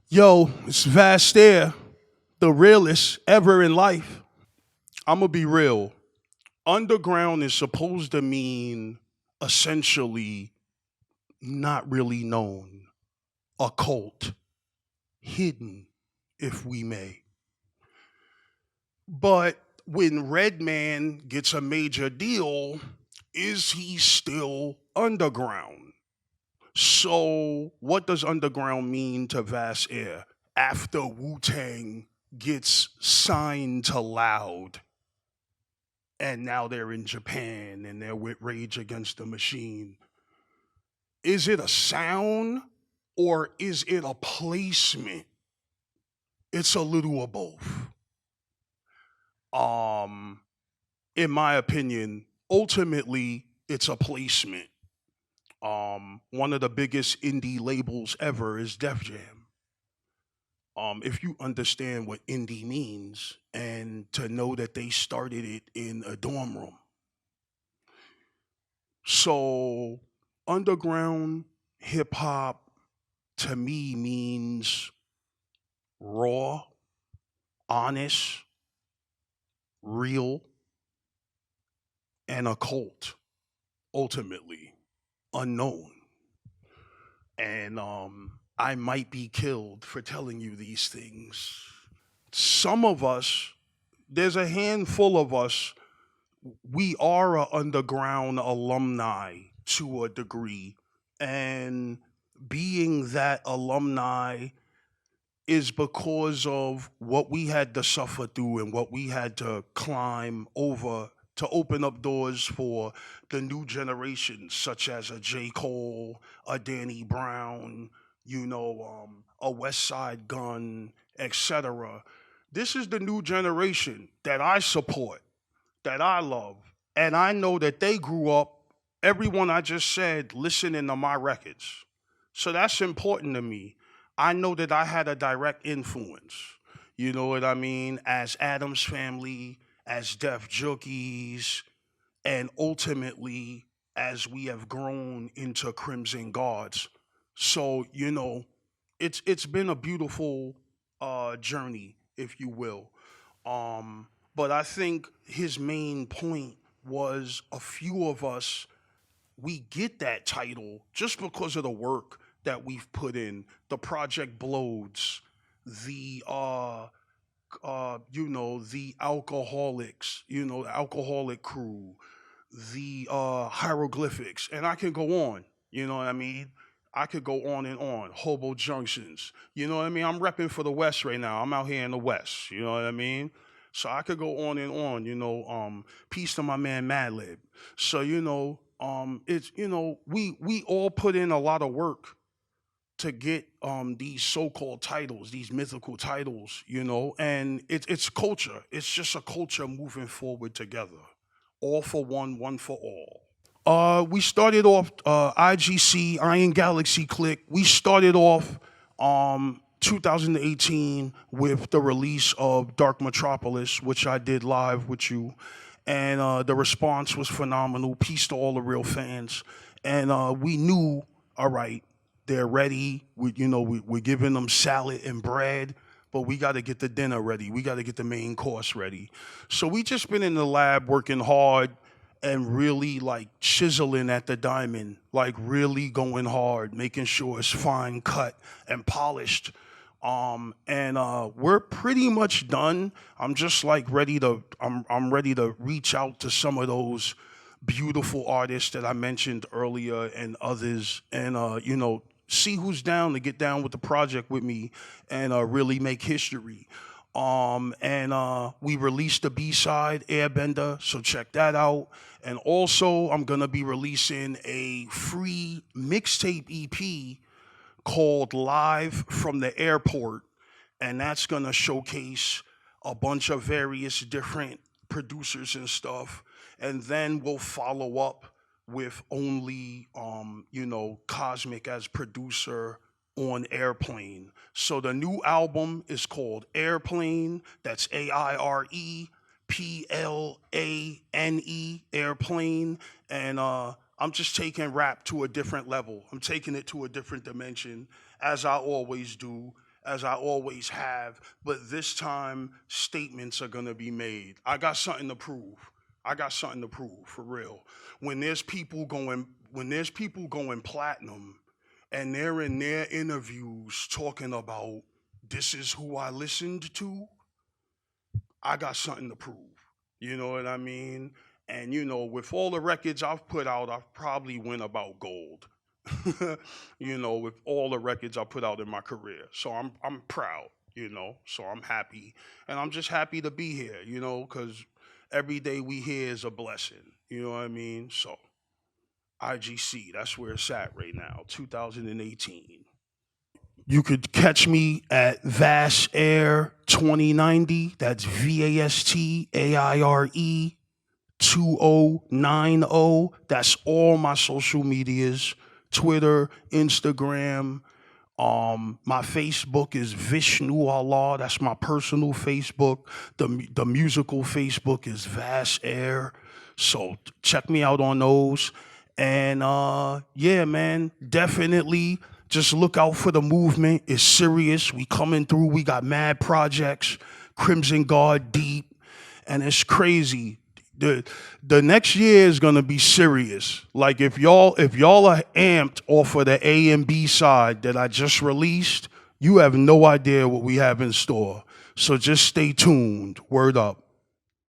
Yo, it's Vast Aire, the realest ever in life. I'm gonna be real. Underground is supposed to mean essentially not really known, occult, hidden, if we may. But when Redman gets a major deal, is he still underground? So, what does underground mean to Vast Air after Wu Tang gets signed to Loud and now they're in Japan and they're with Rage Against the Machine? Is it a sound or is it a placement? It's a little of both. Um, in my opinion, ultimately, it's a placement. One of the biggest indie labels ever is Def Jam. If you understand what indie means and to know that they started it in a dorm room. So, underground hip hop to me means raw, honest, real, and occult, ultimately, unknown. And I might be killed for telling you these things. Some of us, there's a handful of us, we are a underground alumni to a degree. And being that alumni is because of what we had to suffer through and what we had to climb over to open up doors for the new generations, such as a J. Cole, a Danny Brown, a West Side Gun, etc. This is the new generation that I support, that I love, and I know that they grew up, everyone I just said, listening to my records. So that's important to me. I know that I had a direct influence. You know what I mean? As Adams Family, as Def Jockeys, and ultimately as we have grown into Crimson Guards. So, it's been a beautiful journey, if you will. But I think his main point was a few of us, we get that title just because of the work that we've put in, the Project Blows, the the alcoholics, the alcoholic crew, the hieroglyphics, and I can go on. You know what I mean? I could go on and on. Hobo junctions. You know what I mean? I'm repping for the West right now. I'm out here in the West. You know what I mean? So I could go on and on. Peace to my man Madlib. So it's we all put in a lot of work to get these so-called titles, these mythical titles, and it's culture. It's just a culture moving forward together. All for one, one for all. We started off IGC, Iron Galaxy Click. We started off 2018 with the release of Dark Metropolis, which I did live with you. And the response was phenomenal. Peace to all the real fans. And we knew, all right, they're ready. We're giving them salad and bread, but we got to get the dinner ready. We got to get the main course ready. So we just been in the lab working hard and really like chiseling at the diamond, like really going hard, making sure it's fine cut and polished. And we're pretty much done. I'm just like I'm ready to reach out to some of those beautiful artists that I mentioned earlier and others, and see who's down to get down with the project with me and really make history. And we released the B-side, Airbender, so check that out. And also, I'm gonna be releasing a free mixtape EP called Live from the Airport, and that's gonna showcase a bunch of various different producers and stuff. And then we'll follow up with only, Cosmic as producer on Airplane. So the new album is called Airplane. That's AIREPLANE, Airplane. And I'm just taking rap to a different level. I'm taking it to a different dimension, as I always do. as I always have, but this time statements are gonna be made. I got something to prove. I got something to prove for real. When there's people going, when there's people going platinum, and they're in their interviews talking about this is who I listened to, I got something to prove. You know what I mean? And you know, with all the records I've put out, I've probably went about gold. You know, with all the records I put out in my career. So I'm proud, you know. So I'm happy. And I'm just happy to be here, you know, cuz every day we here is a blessing. You know what I mean? So IGC, that's where it's at right now, 2018. You could catch me at Vast Air 2090. That's VASTAIRE 2090. That's all my social medias: Twitter, Instagram. My Facebook is Vishnu Allah. That's my personal Facebook. The musical Facebook is Vast Air. So check me out on those. And yeah, man, definitely just look out for the movement. It's serious. We coming through. We got mad projects, Crimson Guard Deep, and it's crazy. The next year is gonna be serious. Like if y'all are amped off of the A and B side that I just released, you have no idea what we have in store. So just stay tuned. Word up.